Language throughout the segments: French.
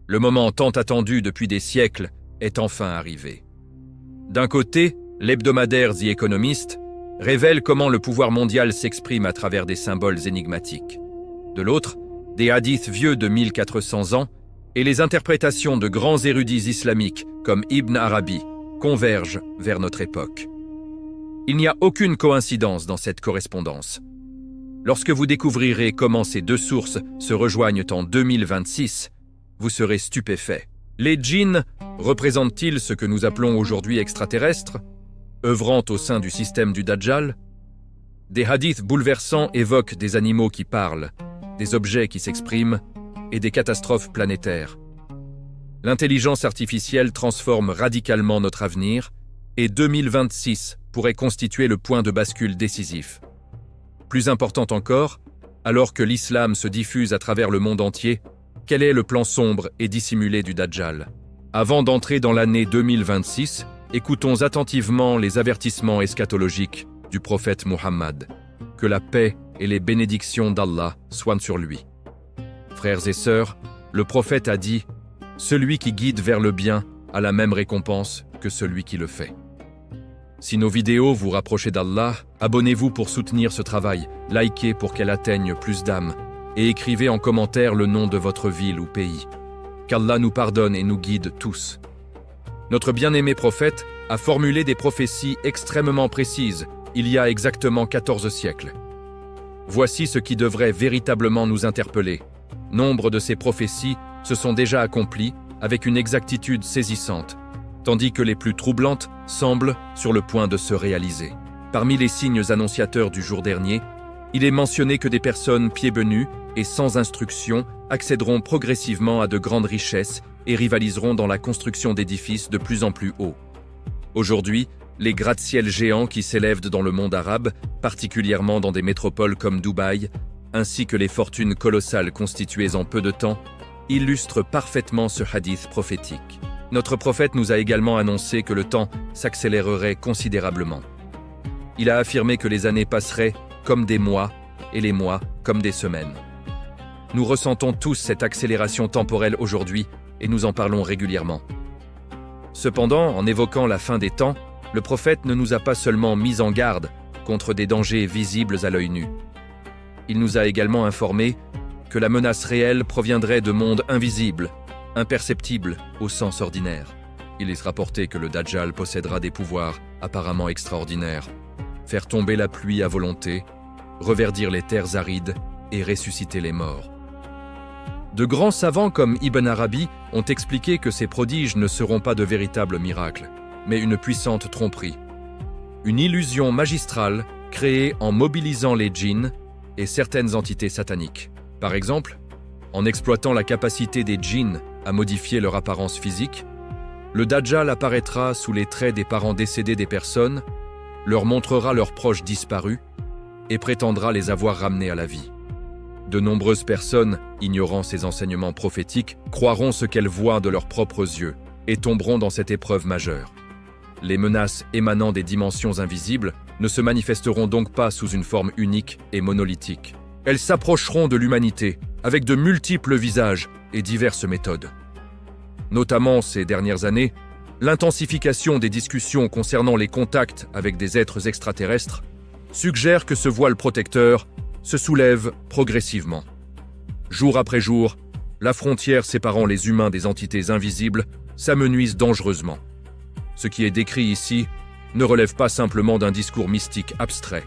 Le moment tant attendu depuis des siècles est enfin arrivé. D'un côté, l'hebdomadaire The Economist révèle comment le pouvoir mondial s'exprime à travers des symboles énigmatiques. De l'autre, des hadiths vieux de 1400 ans et les interprétations de grands érudits islamiques comme Ibn Arabi convergent vers notre époque. Il n'y a aucune coïncidence dans cette correspondance. Lorsque vous découvrirez comment ces deux sources se rejoignent en 2026, vous serez stupéfait. Les djinns représentent-ils ce que nous appelons aujourd'hui extraterrestres, œuvrant au sein du système du Dajjal? Des hadiths bouleversants évoquent des animaux qui parlent, des objets qui s'expriment et des catastrophes planétaires. L'intelligence artificielle transforme radicalement notre avenir et 2026 pourrait constituer le point de bascule décisif. Plus important encore, alors que l'islam se diffuse à travers le monde entier, quel est le plan sombre et dissimulé du Dajjal? Avant d'entrer dans l'année 2026, écoutons attentivement les avertissements eschatologiques du prophète Muhammad. Que la paix et les bénédictions d'Allah soient sur lui. Frères et sœurs, le prophète a dit « Celui qui guide vers le bien a la même récompense que celui qui le fait ». Si nos vidéos vous rapprochent d'Allah, abonnez-vous pour soutenir ce travail, likez pour qu'elle atteigne plus d'âmes et écrivez en commentaire le nom de votre ville ou pays. Qu'Allah nous pardonne et nous guide tous. Notre bien-aimé prophète a formulé des prophéties extrêmement précises il y a exactement 14 siècles. Voici ce qui devrait véritablement nous interpeller. Nombre de ces prophéties se sont déjà accomplies avec une exactitude saisissante, tandis que les plus troublantes semblent sur le point de se réaliser. Parmi les signes annonciateurs du jour dernier, il est mentionné que des personnes pieds benus et sans instruction accéderont progressivement à de grandes richesses et rivaliseront dans la construction d'édifices de plus en plus hauts. Aujourd'hui, les gratte-ciels géants qui s'élèvent dans le monde arabe, particulièrement dans des métropoles comme Dubaï, ainsi que les fortunes colossales constituées en peu de temps, illustrent parfaitement ce hadith prophétique. Notre prophète nous a également annoncé que le temps s'accélérerait considérablement. Il a affirmé que les années passeraient comme des mois et les mois comme des semaines. Nous ressentons tous cette accélération temporelle aujourd'hui et nous en parlons régulièrement. Cependant, en évoquant la fin des temps, le prophète ne nous a pas seulement mis en garde contre des dangers visibles à l'œil nu. Il nous a également informé que la menace réelle proviendrait de mondes invisibles, imperceptibles au sens ordinaire. Il est rapporté que le Dajjal possédera des pouvoirs apparemment extraordinaires, faire tomber la pluie à volonté, reverdir les terres arides et ressusciter les morts. De grands savants comme Ibn Arabi ont expliqué que ces prodiges ne seront pas de véritables miracles, mais une puissante tromperie. Une illusion magistrale créée en mobilisant les djinns et certaines entités sataniques. Par exemple, en exploitant la capacité des djinns à modifier leur apparence physique, le Dajjal apparaîtra sous les traits des parents décédés des personnes, leur montrera leurs proches disparus et prétendra les avoir ramenés à la vie. De nombreuses personnes, ignorant ces enseignements prophétiques, croiront ce qu'elles voient de leurs propres yeux et tomberont dans cette épreuve majeure. Les menaces émanant des dimensions invisibles ne se manifesteront donc pas sous une forme unique et monolithique. Elles s'approcheront de l'humanité avec de multiples visages et diverses méthodes. Notamment ces dernières années, l'intensification des discussions concernant les contacts avec des êtres extraterrestres suggère que ce voile protecteur se soulève progressivement. Jour après jour, la frontière séparant les humains des entités invisibles s'amenuise dangereusement. Ce qui est décrit ici ne relève pas simplement d'un discours mystique abstrait.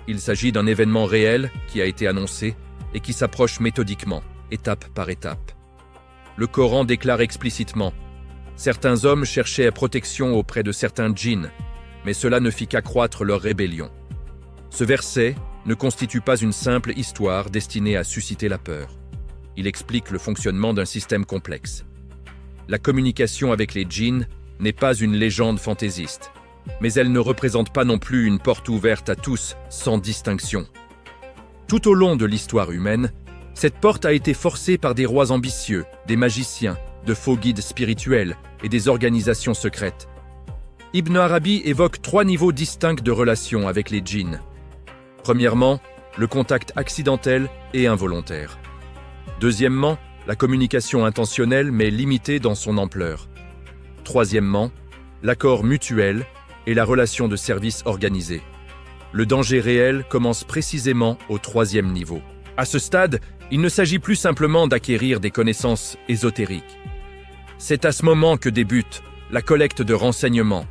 Il s'agit d'un événement réel qui a été annoncé et qui s'approche méthodiquement, étape par étape. Le Coran déclare explicitement « Certains hommes cherchaient protection auprès de certains djinns, mais cela ne fit qu'accroître leur rébellion. » Ce verset ne constitue pas une simple histoire destinée à susciter la peur. Il explique le fonctionnement d'un système complexe. La communication avec les djinns n'est pas une légende fantaisiste, mais elle ne représente pas non plus une porte ouverte à tous, sans distinction. Tout au long de l'histoire humaine, cette porte a été forcée par des rois ambitieux, des magiciens, de faux guides spirituels et des organisations secrètes. Ibn Arabi évoque 3 niveaux distincts de relations avec les djinns. Premièrement, le contact accidentel et involontaire. Deuxièmement, la communication intentionnelle mais limitée dans son ampleur. Troisièmement, l'accord mutuel et la relation de service organisée. Le danger réel commence précisément au troisième niveau. À ce stade, il ne s'agit plus simplement d'acquérir des connaissances ésotériques. C'est à ce moment que débutent la collecte de renseignements,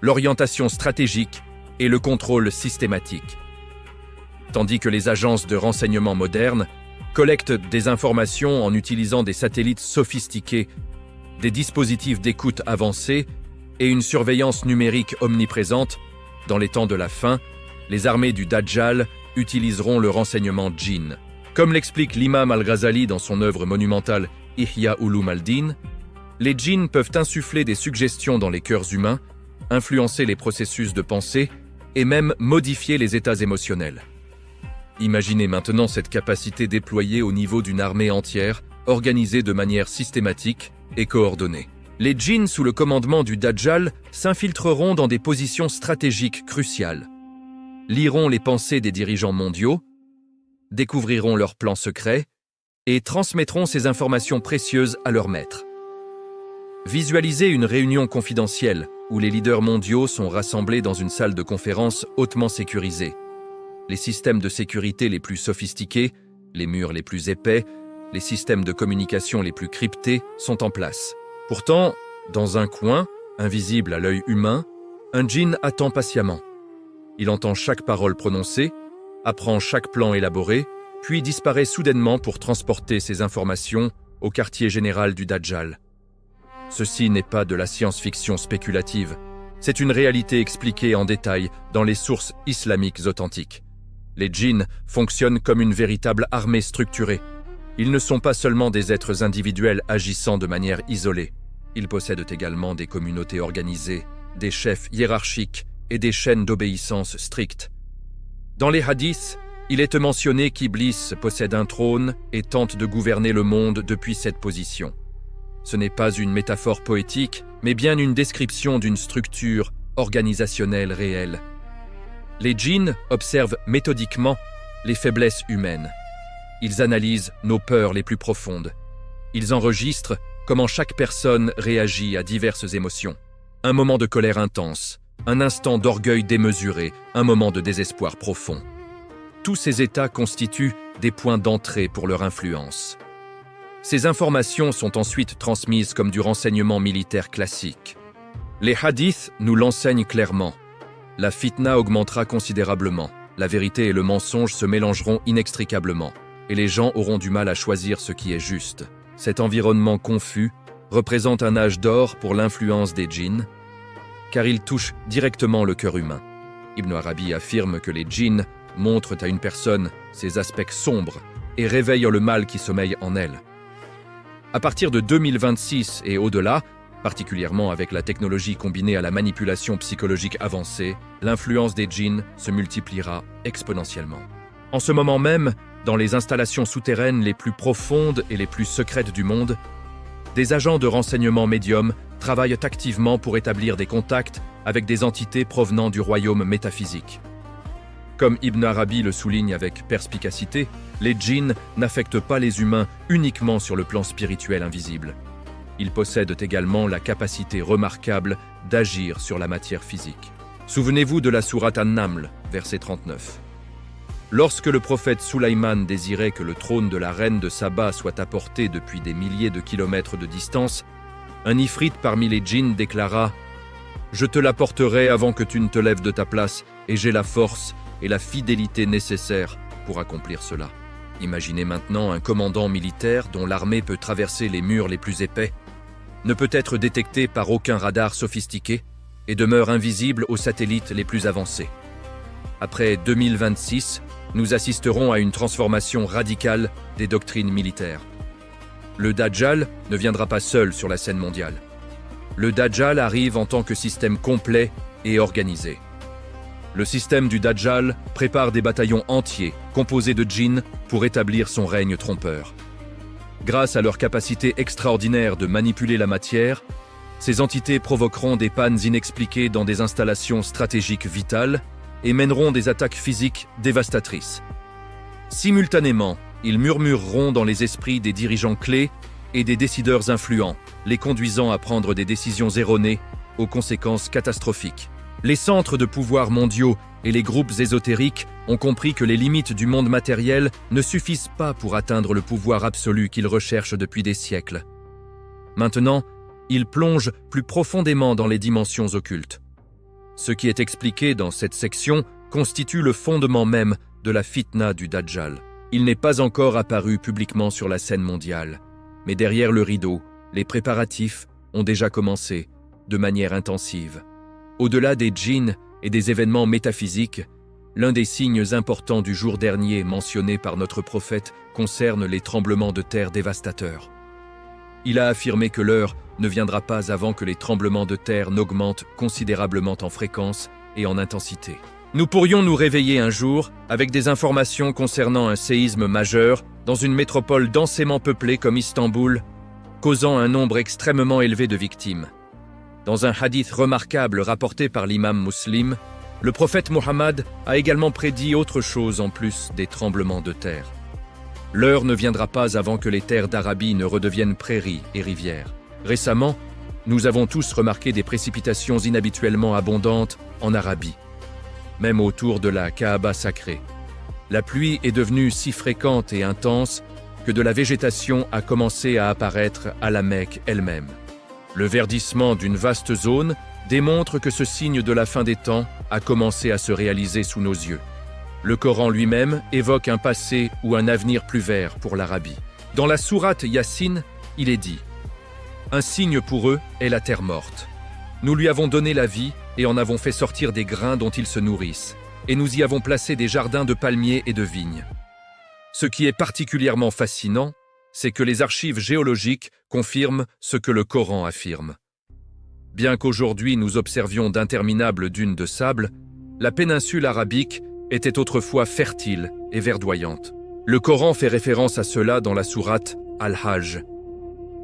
l'orientation stratégique et le contrôle systématique. Tandis que les agences de renseignement modernes collectent des informations en utilisant des satellites sophistiqués, des dispositifs d'écoute avancés et une surveillance numérique omniprésente, dans les temps de la fin, les armées du Dajjal utiliseront le renseignement djinn. Comme l'explique l'imam al-Ghazali dans son œuvre monumentale Ihya Ulum al-Din, les djinns peuvent insuffler des suggestions dans les cœurs humains, influencer les processus de pensée et même modifier les états émotionnels. Imaginez maintenant cette capacité déployée au niveau d'une armée entière, organisée de manière systématique et coordonnée. Les djinns sous le commandement du Dajjal s'infiltreront dans des positions stratégiques cruciales, liront les pensées des dirigeants mondiaux, découvriront leurs plans secrets et transmettront ces informations précieuses à leurs maîtres. Visualisez une réunion confidentielle où les leaders mondiaux sont rassemblés dans une salle de conférence hautement sécurisée. Les systèmes de sécurité les plus sophistiqués, les murs les plus épais, les systèmes de communication les plus cryptés sont en place. Pourtant, dans un coin, invisible à l'œil humain, un djinn attend patiemment. Il entend chaque parole prononcée, apprend chaque plan élaboré, puis disparaît soudainement pour transporter ces informations au quartier général du Dajjal. Ceci n'est pas de la science-fiction spéculative, c'est une réalité expliquée en détail dans les sources islamiques authentiques. Les djinns fonctionnent comme une véritable armée structurée. Ils ne sont pas seulement des êtres individuels agissant de manière isolée. Ils possèdent également des communautés organisées, des chefs hiérarchiques et des chaînes d'obéissance strictes. Dans les hadiths, il est mentionné qu'Iblis possède un trône et tente de gouverner le monde depuis cette position. Ce n'est pas une métaphore poétique, mais bien une description d'une structure organisationnelle réelle. Les djinns observent méthodiquement les faiblesses humaines. Ils analysent nos peurs les plus profondes. Ils enregistrent comment chaque personne réagit à diverses émotions. Un moment de colère intense, un instant d'orgueil démesuré, un moment de désespoir profond. Tous ces états constituent des points d'entrée pour leur influence. Ces informations sont ensuite transmises comme du renseignement militaire classique. Les hadiths nous l'enseignent clairement. La fitna augmentera considérablement, la vérité et le mensonge se mélangeront inextricablement, et les gens auront du mal à choisir ce qui est juste. Cet environnement confus représente un âge d'or pour l'influence des djinns, car il touche directement le cœur humain. Ibn Arabi affirme que les djinns montrent à une personne ses aspects sombres et réveillent le mal qui sommeille en elle. À partir de 2026 et au-delà, particulièrement avec la technologie combinée à la manipulation psychologique avancée, l'influence des djinns se multipliera exponentiellement. En ce moment même, dans les installations souterraines les plus profondes et les plus secrètes du monde, des agents de renseignement médium travaillent activement pour établir des contacts avec des entités provenant du royaume métaphysique. Comme Ibn Arabi le souligne avec perspicacité, les djinns n'affectent pas les humains uniquement sur le plan spirituel invisible. Ils possèdent également la capacité remarquable d'agir sur la matière physique. Souvenez-vous de la sourate An-Naml, verset 39. Lorsque le prophète Sulaïman désirait que le trône de la reine de Saba soit apporté depuis des milliers de kilomètres de distance, un ifrit parmi les djinns déclara « Je te l'apporterai avant que tu ne te lèves de ta place, et j'ai la force et la fidélité nécessaires pour accomplir cela. » Imaginez maintenant un commandant militaire dont l'armée peut traverser les murs les plus épais, ne peut être détecté par aucun radar sophistiqué et demeure invisible aux satellites les plus avancés. Après 2026, nous assisterons à une transformation radicale des doctrines militaires. Le Dajjal ne viendra pas seul sur la scène mondiale. Le Dajjal arrive en tant que système complet et organisé. Le système du Dajjal prépare des bataillons entiers, composés de djinns, pour établir son règne trompeur. Grâce à leur capacité extraordinaire de manipuler la matière, ces entités provoqueront des pannes inexpliquées dans des installations stratégiques vitales et mèneront des attaques physiques dévastatrices. Simultanément, Ils murmureront dans les esprits des dirigeants clés et des décideurs influents, les conduisant à prendre des décisions erronées aux conséquences catastrophiques. Les centres de pouvoir mondiaux et les groupes ésotériques ont compris que les limites du monde matériel ne suffisent pas pour atteindre le pouvoir absolu qu'ils recherchent depuis des siècles. Maintenant, ils plongent plus profondément dans les dimensions occultes. Ce qui est expliqué dans cette section constitue le fondement même de la fitna du Dajjal. Il n'est pas encore apparu publiquement sur la scène mondiale, mais derrière le rideau, les préparatifs ont déjà commencé de manière intensive. Au-delà des djinns et des événements métaphysiques, l'un des signes importants du jour dernier mentionné par notre prophète concerne les tremblements de terre dévastateurs. Il a affirmé que l'heure ne viendra pas avant que les tremblements de terre n'augmentent considérablement en fréquence et en intensité. Nous pourrions nous réveiller un jour avec des informations concernant un séisme majeur dans une métropole densément peuplée comme Istanbul, causant un nombre extrêmement élevé de victimes. Dans un hadith remarquable rapporté par l'imam Muslim, le prophète Mohammed a également prédit autre chose en plus des tremblements de terre. L'heure ne viendra pas avant que les terres d'Arabie ne redeviennent prairies et rivières. Récemment, nous avons tous remarqué des précipitations inhabituellement abondantes en Arabie, même autour de la Kaaba sacrée. La pluie est devenue si fréquente et intense que de la végétation a commencé à apparaître à la Mecque elle-même. Le verdissement d'une vaste zone démontre que ce signe de la fin des temps a commencé à se réaliser sous nos yeux. Le Coran lui-même évoque un passé ou un avenir plus vert pour l'Arabie. Dans la sourate Yassine, il est dit « Un signe pour eux est la terre morte. Nous lui avons donné la vie et en avons fait sortir des grains dont ils se nourrissent, et nous y avons placé des jardins de palmiers et de vignes. » Ce qui est particulièrement fascinant, c'est que les archives géologiques confirment ce que le Coran affirme. Bien qu'aujourd'hui nous observions d'interminables dunes de sable, la péninsule arabique était autrefois fertile et verdoyante. Le Coran fait référence à cela dans la sourate Al-Hajj.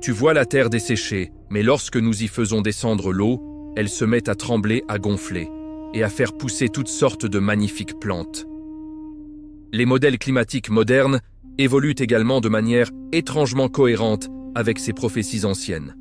Tu vois la terre desséchée, mais lorsque nous y faisons descendre l'eau, elle se met à trembler, à gonfler et à faire pousser toutes sortes de magnifiques plantes. Les modèles climatiques modernes évoluent également de manière étrangement cohérente avec ces prophéties anciennes.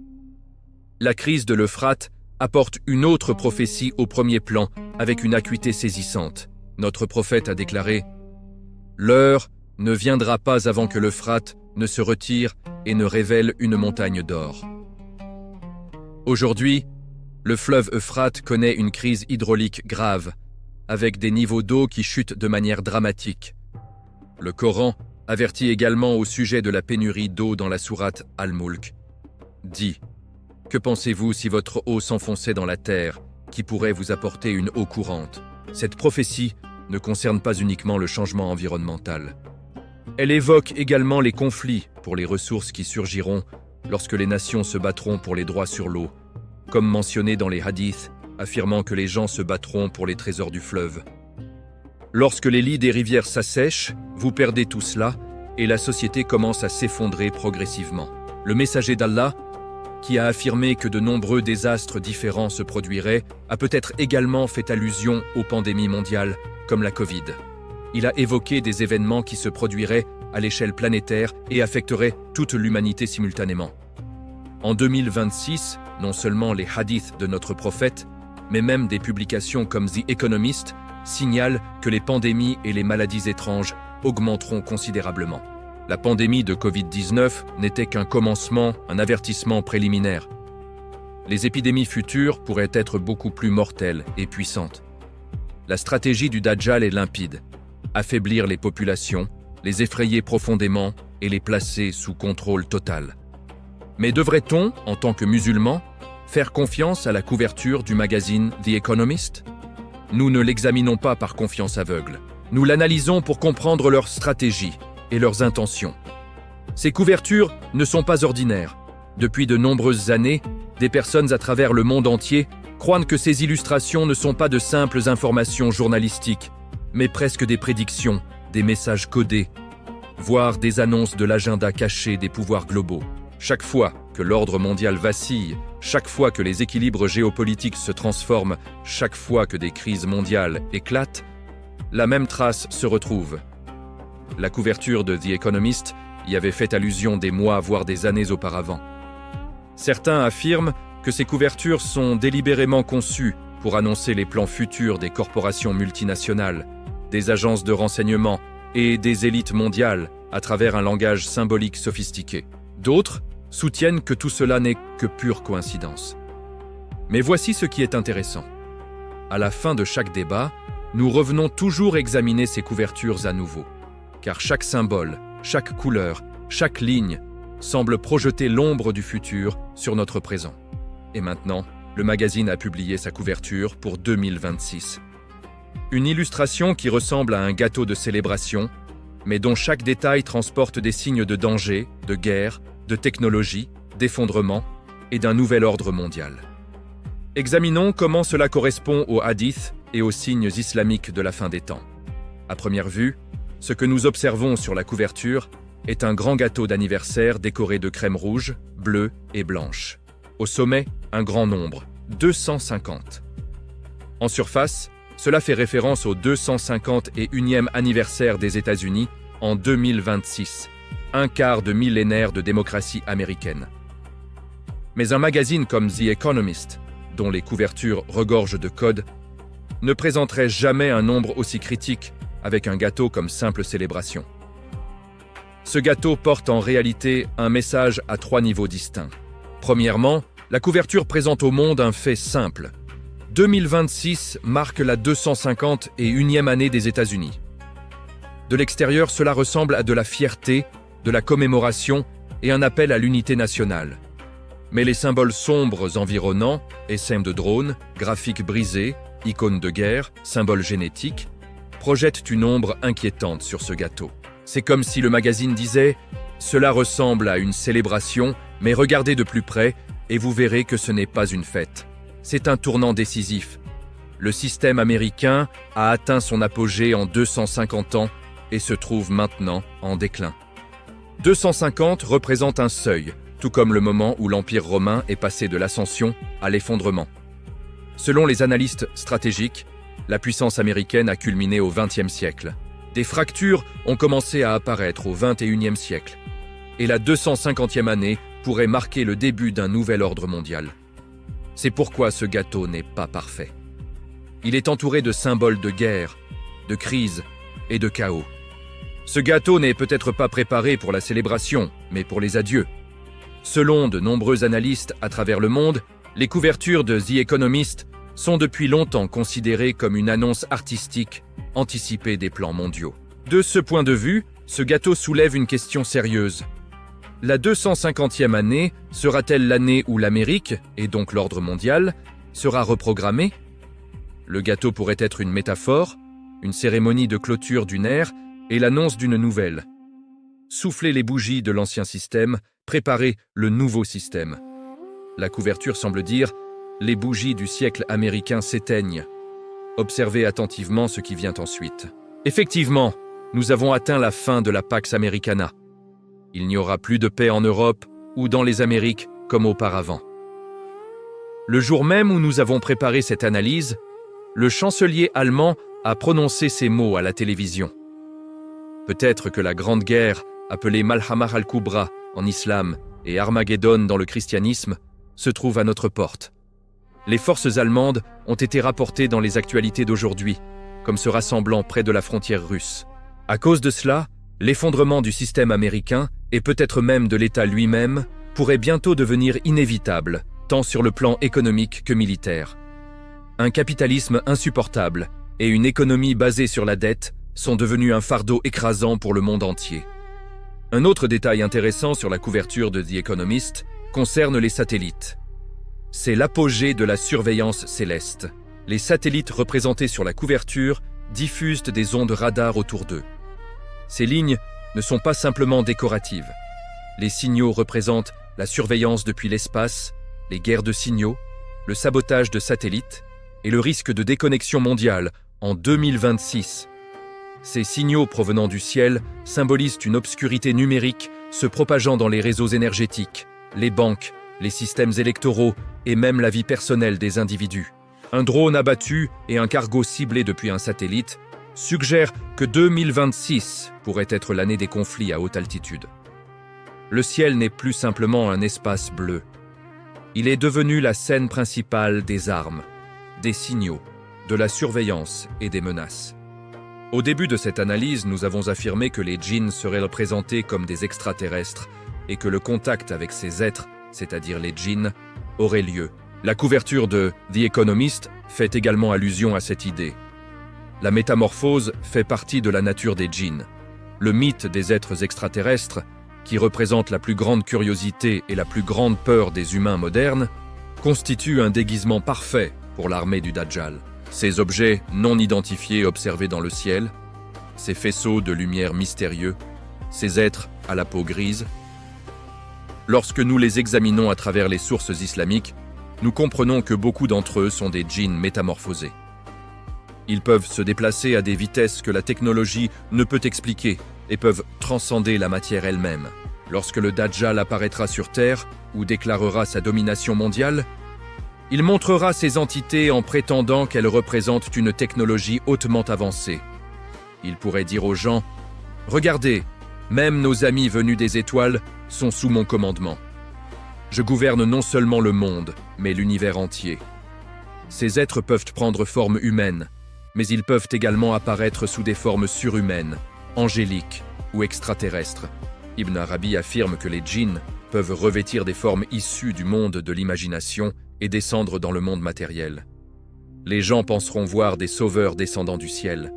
La crise de l'Euphrate apporte une autre prophétie au premier plan avec une acuité saisissante. Notre prophète a déclaré « L'heure ne viendra pas avant que l'Euphrate ne se retire et ne révèle une montagne d'or. » Aujourd'hui, le fleuve Euphrate connaît une crise hydraulique grave, avec des niveaux d'eau qui chutent de manière dramatique. Le Coran avertit également au sujet de la pénurie d'eau dans la sourate Al-Mulk. Dit « Que pensez-vous si votre eau s'enfonçait dans la terre, qui pourrait vous apporter une eau courante ?» Cette prophétie ne concerne pas uniquement le changement environnemental. Elle évoque également les conflits pour les ressources qui surgiront lorsque les nations se battront pour les droits sur l'eau, comme mentionné dans les hadiths affirmant que les gens se battront pour les trésors du fleuve. Lorsque les lits des rivières s'assèchent, vous perdez tout cela et la société commence à s'effondrer progressivement. Le messager d'Allah, qui a affirmé que de nombreux désastres différents se produiraient, a peut-être également fait allusion aux pandémies mondiales, comme la Covid. Il a évoqué des événements qui se produiraient à l'échelle planétaire et affecteraient toute l'humanité simultanément. En 2026, non seulement les hadiths de notre prophète, mais même des publications comme The Economist signalent que les pandémies et les maladies étranges augmenteront considérablement. La pandémie de Covid-19 n'était qu'un commencement, un avertissement préliminaire. Les épidémies futures pourraient être beaucoup plus mortelles et puissantes. La stratégie du Dajjal est limpide: affaiblir les populations, les effrayer profondément et les placer sous contrôle total. Mais devrait-on, en tant que musulmans, faire confiance à la couverture du magazine The Economist? Nous ne l'examinons pas par confiance aveugle. Nous l'analysons pour comprendre leur stratégie et leurs intentions. Ces couvertures ne sont pas ordinaires. Depuis de nombreuses années, des personnes à travers le monde entier croient que ces illustrations ne sont pas de simples informations journalistiques, mais presque des prédictions, des messages codés, voire des annonces de l'agenda caché des pouvoirs globaux. Chaque fois que l'ordre mondial vacille, chaque fois que les équilibres géopolitiques se transforment, chaque fois que des crises mondiales éclatent, la même trace se retrouve. La couverture de The Economist y avait fait allusion des mois, voire des années auparavant. Certains affirment que ces couvertures sont délibérément conçues pour annoncer les plans futurs des corporations multinationales, des agences de renseignement et des élites mondiales à travers un langage symbolique sophistiqué. D'autres soutiennent que tout cela n'est que pure coïncidence. Mais voici ce qui est intéressant. À la fin de chaque débat, nous revenons toujours examiner ces couvertures à nouveau, car chaque symbole, chaque couleur, chaque ligne semble projeter l'ombre du futur sur notre présent. Et maintenant, le magazine a publié sa couverture pour 2026. Une illustration qui ressemble à un gâteau de célébration, mais dont chaque détail transporte des signes de danger, de guerre, de technologie, d'effondrement et d'un nouvel ordre mondial. Examinons comment cela correspond aux hadiths et aux signes islamiques de la fin des temps. À première vue, ce que nous observons sur la couverture est un grand gâteau d'anniversaire décoré de crème rouge, bleue et blanche. Au sommet, un grand nombre, 250. En surface, cela fait référence au 251e anniversaire des États-Unis en 2026, un quart de millénaire de démocratie américaine. Mais un magazine comme The Economist, dont les couvertures regorgent de codes, ne présenterait jamais un nombre aussi critique avec un gâteau comme simple célébration. Ce gâteau porte en réalité un message à 3 niveaux distincts. Premièrement, la couverture présente au monde un fait simple. 2026 marque la 251e année des États-Unis. De l'extérieur, cela ressemble à de la fierté, de la commémoration et un appel à l'unité nationale. Mais les symboles sombres environnants, essaim de drones, graphiques brisés, icônes de guerre, symboles génétiques, projettent une ombre inquiétante sur ce gâteau. C'est comme si le magazine disait « Cela ressemble à une célébration, mais regardez de plus près et vous verrez que ce n'est pas une fête. C'est un tournant décisif. Le système américain a atteint son apogée en 250 ans et se trouve maintenant en déclin. 250 représente un seuil, tout comme le moment où l'Empire romain est passé de l'ascension à l'effondrement. Selon les analystes stratégiques, la puissance américaine a culminé au XXe siècle. Des fractures ont commencé à apparaître au XXIe siècle. Et la 250e année pourrait marquer le début d'un nouvel ordre mondial. C'est pourquoi ce gâteau n'est pas parfait. Il est entouré de symboles de guerre, de crise et de chaos. Ce gâteau n'est peut-être pas préparé pour la célébration, mais pour les adieux. Selon de nombreux analystes à travers le monde, les couvertures de The Economist sont depuis longtemps considérées comme une annonce artistique anticipée des plans mondiaux. De ce point de vue, ce gâteau soulève une question sérieuse. La 250e année sera-t-elle l'année où l'Amérique, et donc l'ordre mondial, sera reprogrammée ? Le gâteau pourrait être une métaphore, une cérémonie de clôture d'une ère et l'annonce d'une nouvelle. Souffler les bougies de l'ancien système, préparer le nouveau système. La couverture semble dire « Les bougies du siècle américain s'éteignent. Observez attentivement ce qui vient ensuite. » Effectivement, nous avons atteint la fin de la Pax Americana. Il n'y aura plus de paix en Europe ou dans les Amériques comme auparavant. Le jour même où nous avons préparé cette analyse, le chancelier allemand a prononcé ces mots à la télévision. Peut-être que la Grande Guerre, appelée Malhamah al-Kubra en islam et Armageddon dans le christianisme, se trouve à notre porte. Les forces allemandes ont été rapportées dans les actualités d'aujourd'hui, comme se rassemblant près de la frontière russe. À cause de cela, l'effondrement du système américain, et peut-être même de l'État lui-même, pourrait bientôt devenir inévitable, tant sur le plan économique que militaire. Un capitalisme insupportable et une économie basée sur la dette sont devenus un fardeau écrasant pour le monde entier. Un autre détail intéressant sur la couverture de The Economist concerne les satellites. C'est l'apogée de la surveillance céleste. Les satellites représentés sur la couverture diffusent des ondes radar autour d'eux. Ces lignes ne sont pas simplement décoratives. Les signaux représentent la surveillance depuis l'espace, les guerres de signaux, le sabotage de satellites et le risque de déconnexion mondiale en 2026. Ces signaux provenant du ciel symbolisent une obscurité numérique se propageant dans les réseaux énergétiques, les banques, les systèmes électoraux et même la vie personnelle des individus. Un drone abattu et un cargo ciblé depuis un satellite suggèrent que 2026 pourrait être l'année des conflits à haute altitude. Le ciel n'est plus simplement un espace bleu. Il est devenu la scène principale des armes, des signaux, de la surveillance et des menaces. Au début de cette analyse, nous avons affirmé que les djinns seraient représentés comme des extraterrestres et que le contact avec ces êtres, c'est-à-dire les djinns, aurait lieu. La couverture de The Economist fait également allusion à cette idée. La métamorphose fait partie de la nature des djinns. Le mythe des êtres extraterrestres, qui représente la plus grande curiosité et la plus grande peur des humains modernes, constitue un déguisement parfait pour l'armée du Dajjal. Ces objets non identifiés observés dans le ciel, ces faisceaux de lumière mystérieux, ces êtres à la peau grise. Lorsque nous les examinons à travers les sources islamiques, nous comprenons que beaucoup d'entre eux sont des djinns métamorphosés. Ils peuvent se déplacer à des vitesses que la technologie ne peut expliquer et peuvent transcender la matière elle-même. Lorsque le Dajjal apparaîtra sur Terre ou déclarera sa domination mondiale, il montrera ces entités en prétendant qu'elles représentent une technologie hautement avancée. Il pourrait dire aux gens « Regardez, même nos amis venus des étoiles sont sous mon commandement. Je gouverne non seulement le monde, mais l'univers entier. » Ces êtres peuvent prendre forme humaine, mais ils peuvent également apparaître sous des formes surhumaines, angéliques ou extraterrestres. Ibn Arabi affirme que les djinns peuvent revêtir des formes issues du monde de l'imagination et descendre dans le monde matériel. Les gens penseront voir des sauveurs descendant du ciel.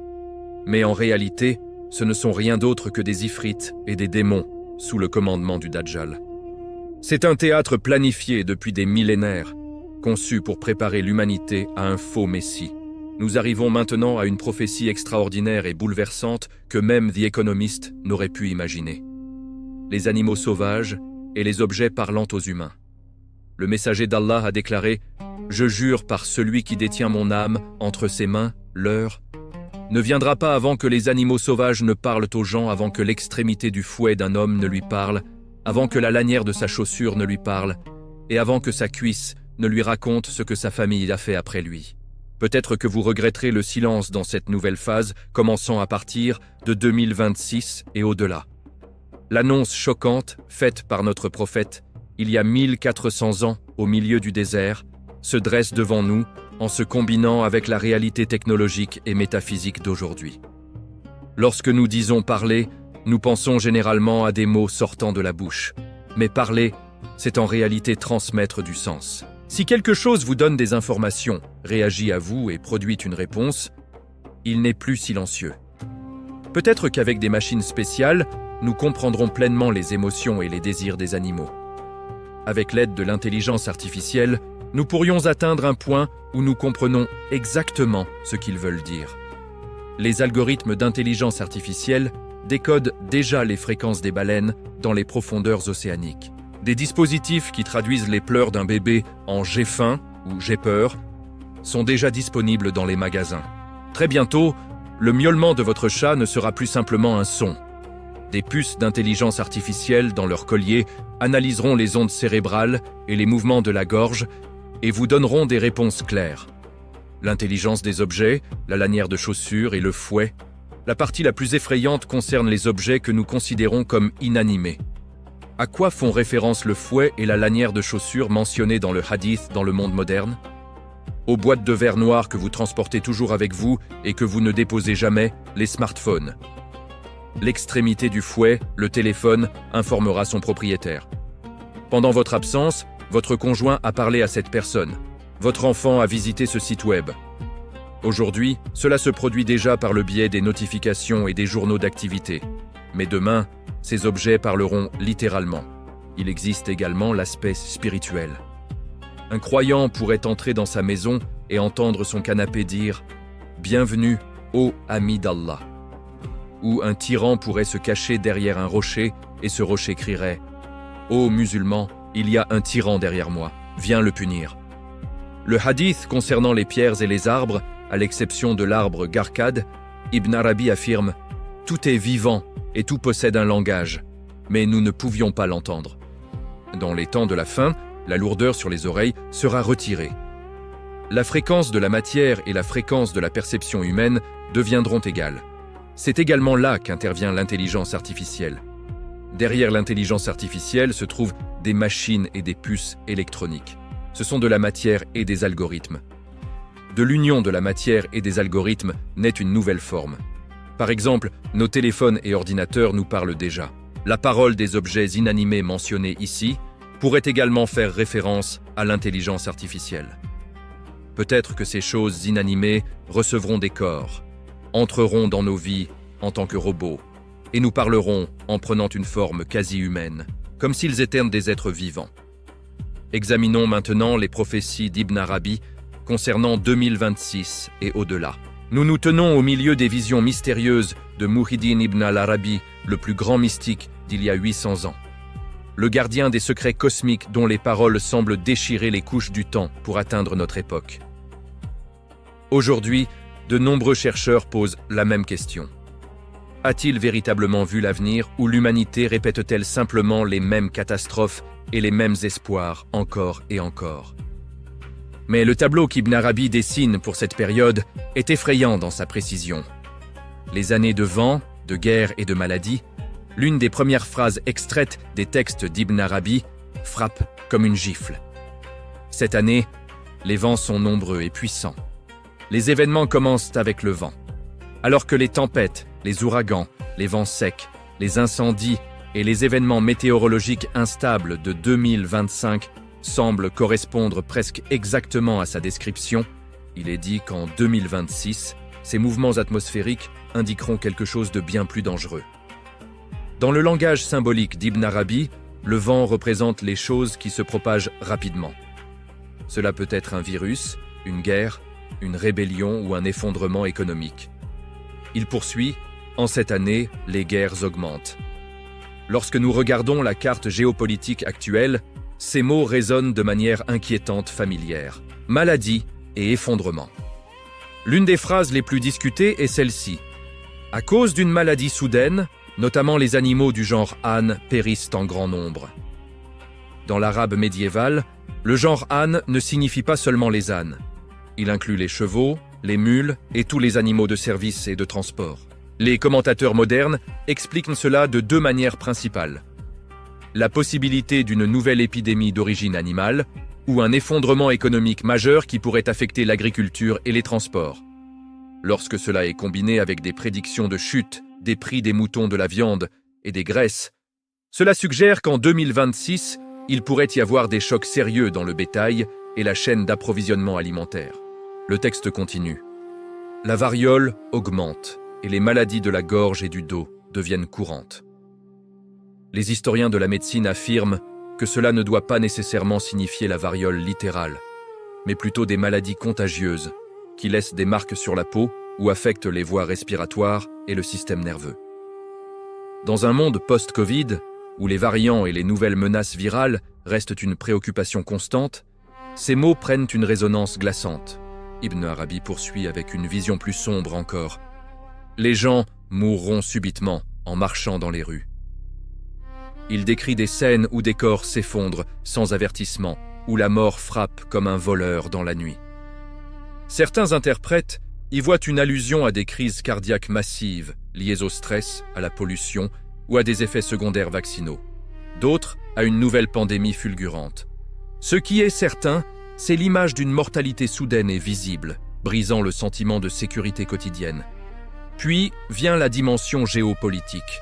Mais en réalité, ce ne sont rien d'autre que des ifrites et des démons sous le commandement du Dajjal. C'est un théâtre planifié depuis des millénaires, conçu pour préparer l'humanité à un faux messie. Nous arrivons maintenant à une prophétie extraordinaire et bouleversante que même The Economist n'aurait pu imaginer. Les animaux sauvages et les objets parlant aux humains. Le messager d'Allah a déclaré « Je jure par celui qui détient mon âme entre ses mains, l'heure ne viendra pas avant que les animaux sauvages ne parlent aux gens, avant que l'extrémité du fouet d'un homme ne lui parle, avant que la lanière de sa chaussure ne lui parle, et avant que sa cuisse ne lui raconte ce que sa famille a fait après lui. Peut-être que vous regretterez le silence dans cette nouvelle phase, commençant à partir de 2026 et au-delà. L'annonce choquante, faite par notre prophète, il y a 1400 ans, au milieu du désert, se dresse devant nous en se combinant avec la réalité technologique et métaphysique d'aujourd'hui. Lorsque nous disons parler, nous pensons généralement à des mots sortant de la bouche. Mais parler, c'est en réalité transmettre du sens. Si quelque chose vous donne des informations, réagit à vous et produit une réponse, il n'est plus silencieux. Peut-être qu'avec des machines spéciales, nous comprendrons pleinement les émotions et les désirs des animaux. Avec l'aide de l'intelligence artificielle, nous pourrions atteindre un point où nous comprenons exactement ce qu'ils veulent dire. Les algorithmes d'intelligence artificielle décodent déjà les fréquences des baleines dans les profondeurs océaniques. Des dispositifs qui traduisent les pleurs d'un bébé en « j'ai faim » ou « j'ai peur » sont déjà disponibles dans les magasins. Très bientôt, le miaulement de votre chat ne sera plus simplement un son. Des puces d'intelligence artificielle dans leur collier analyseront les ondes cérébrales et les mouvements de la gorge et vous donneront des réponses claires. L'intelligence des objets, la lanière de chaussure et le fouet. La partie la plus effrayante concerne les objets que nous considérons comme inanimés. À quoi font référence le fouet et la lanière de chaussure mentionnés dans le hadith dans le monde moderne? Aux boîtes de verre noires que vous transportez toujours avec vous et que vous ne déposez jamais, les smartphones. L'extrémité du fouet, le téléphone, informera son propriétaire. Pendant votre absence, votre conjoint a parlé à cette personne. Votre enfant a visité ce site web. Aujourd'hui, cela se produit déjà par le biais des notifications et des journaux d'activité. Mais demain, ces objets parleront littéralement. Il existe également l'aspect spirituel. Un croyant pourrait entrer dans sa maison et entendre son canapé dire « Bienvenue, ô ami d'Allah ». Ou un tyran pourrait se cacher derrière un rocher et ce rocher crierait « Ô musulman, il y a un tyran derrière moi, viens le punir ». Le hadith concernant les pierres et les arbres, à l'exception de l'arbre Garkad, Ibn Arabi affirme « Tout est vivant et tout possède un langage, mais nous ne pouvions pas l'entendre. » Dans les temps de la fin, la lourdeur sur les oreilles sera retirée. la fréquence de la matière et la fréquence de la perception humaine deviendront égales. C'est également là qu'intervient l'intelligence artificielle. Derrière l'intelligence artificielle se trouvent des machines et des puces électroniques. Ce sont de la matière et des algorithmes. De l'union de la matière et des algorithmes naît une nouvelle forme. Par exemple, nos téléphones et ordinateurs nous parlent déjà. La parole des objets inanimés mentionnés ici pourrait également faire référence à l'intelligence artificielle. Peut-être que ces choses inanimées recevront des corps, entreront dans nos vies en tant que robots, et nous parleront en prenant une forme quasi humaine, comme s'ils étaient des êtres vivants. Examinons maintenant les prophéties d'Ibn Arabi concernant 2026 et au-delà. Nous nous tenons au milieu des visions mystérieuses de Muhyiddin ibn al-Arabi, le plus grand mystique d'il y a 800 ans. Le gardien des secrets cosmiques dont les paroles semblent déchirer les couches du temps pour atteindre notre époque. Aujourd'hui, de nombreux chercheurs posent la même question. A-t-il véritablement vu l'avenir ou l'humanité répète-t-elle simplement les mêmes catastrophes et les mêmes espoirs encore et encore? Mais le tableau qu'Ibn Arabi dessine pour cette période est effrayant dans sa précision. Les années de vent, de guerre et de maladie, l'une des premières phrases extraites des textes d'Ibn Arabi frappe comme une gifle. Cette année, les vents sont nombreux et puissants. Les événements commencent avec le vent. Alors que les tempêtes, les ouragans, les vents secs, les incendies et les événements météorologiques instables de 2025 semblent correspondre presque exactement à sa description, il est dit qu'en 2026, ces mouvements atmosphériques indiqueront quelque chose de bien plus dangereux. Dans le langage symbolique d'Ibn Arabi, le vent représente les choses qui se propagent rapidement. Cela peut être un virus, une guerre, une rébellion ou un effondrement économique. Il poursuit, en cette année, les guerres augmentent. Lorsque nous regardons la carte géopolitique actuelle, ces mots résonnent de manière inquiétante familière. Maladie et effondrement. L'une des phrases les plus discutées est celle-ci. À cause d'une maladie soudaine, notamment les animaux du genre âne périssent en grand nombre. Dans l'arabe médiéval, le genre âne ne signifie pas seulement les ânes. Il inclut les chevaux, les mules et tous les animaux de service et de transport. Les commentateurs modernes expliquent cela de deux manières principales. La possibilité d'une nouvelle épidémie d'origine animale ou un effondrement économique majeur qui pourrait affecter l'agriculture et les transports. Lorsque cela est combiné avec des prédictions de chute des prix des moutons, de la viande et des graisses, cela suggère qu'en 2026, il pourrait y avoir des chocs sérieux dans le bétail et la chaîne d'approvisionnement alimentaire. Le texte continue. La variole augmente et les maladies de la gorge et du dos deviennent courantes. Les historiens de la médecine affirment que cela ne doit pas nécessairement signifier la variole littérale, mais plutôt des maladies contagieuses qui laissent des marques sur la peau ou affectent les voies respiratoires et le système nerveux. Dans un monde post-Covid, où les variants et les nouvelles menaces virales restent une préoccupation constante, ces mots prennent une résonance glaçante. Ibn Arabi poursuit avec une vision plus sombre encore. Les gens mourront subitement en marchant dans les rues. Il décrit des scènes où des corps s'effondrent sans avertissement, où la mort frappe comme un voleur dans la nuit. Certains interprètes y voient une allusion à des crises cardiaques massives liées au stress, à la pollution ou à des effets secondaires vaccinaux. D'autres à une nouvelle pandémie fulgurante. Ce qui est certain, c'est l'image d'une mortalité soudaine et visible, brisant le sentiment de sécurité quotidienne. Puis vient la dimension géopolitique.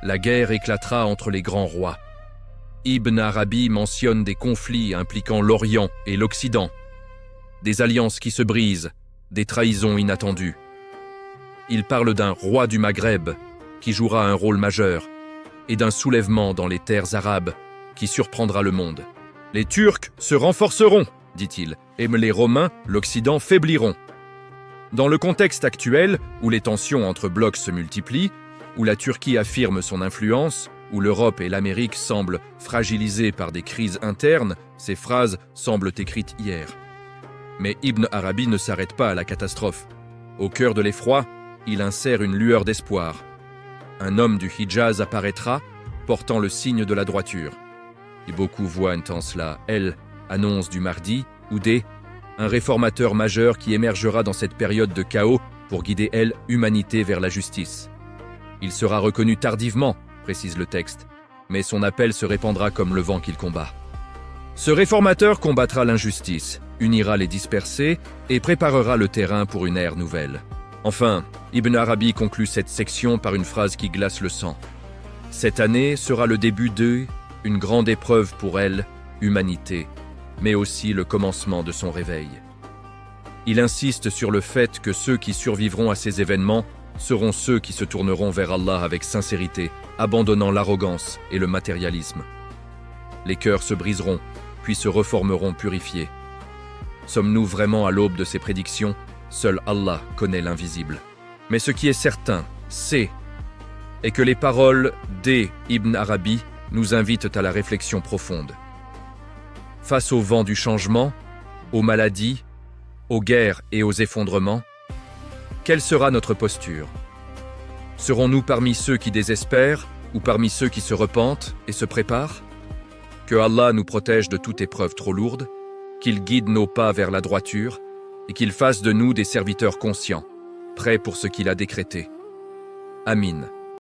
La guerre éclatera entre les grands rois. Ibn Arabi mentionne des conflits impliquant l'Orient et l'Occident, des alliances qui se brisent, des trahisons inattendues. Il parle d'un roi du Maghreb qui jouera un rôle majeur et d'un soulèvement dans les terres arabes qui surprendra le monde. Les Turcs se renforceront, dit-il, et les Romains, l'Occident, faibliront. Dans le contexte actuel, où les tensions entre blocs se multiplient, où la Turquie affirme son influence, où l'Europe et l'Amérique semblent fragilisées par des crises internes, ces phrases semblent écrites hier. Mais Ibn Arabi ne s'arrête pas à la catastrophe. Au cœur de l'effroi, il insère une lueur d'espoir. Un homme du Hijaz apparaîtra, portant le signe de la droiture. Et beaucoup voient en cela, elle, annonce du Mahdi ou des un réformateur majeur qui émergera dans cette période de chaos pour guider, l'humanité vers la justice. Il sera reconnu tardivement, précise le texte, mais son appel se répandra comme le vent qu'il combat. Ce réformateur combattra l'injustice, unira les dispersés et préparera le terrain pour une ère nouvelle. Enfin, Ibn Arabi conclut cette section par une phrase qui glace le sang. Cette année sera le début d'une grande épreuve pour l'humanité, mais aussi le commencement de son réveil. Il insiste sur le fait que ceux qui survivront à ces événements seront ceux qui se tourneront vers Allah avec sincérité, abandonnant l'arrogance et le matérialisme. Les cœurs se briseront, puis se reformeront purifiés. Sommes-nous vraiment à l'aube de ces prédictions? Seul Allah connaît l'invisible. Mais ce qui est certain, c'est que les paroles d'Ibn Arabi nous invitent à la réflexion profonde. Face au vent du changement, aux maladies, aux guerres et aux effondrements, quelle sera notre posture? Serons-nous parmi ceux qui désespèrent ou parmi ceux qui se repentent et se préparent? Que Allah nous protège de toute épreuve trop lourde, qu'il guide nos pas vers la droiture et qu'il fasse de nous des serviteurs conscients, prêts pour ce qu'il a décrété. Amin.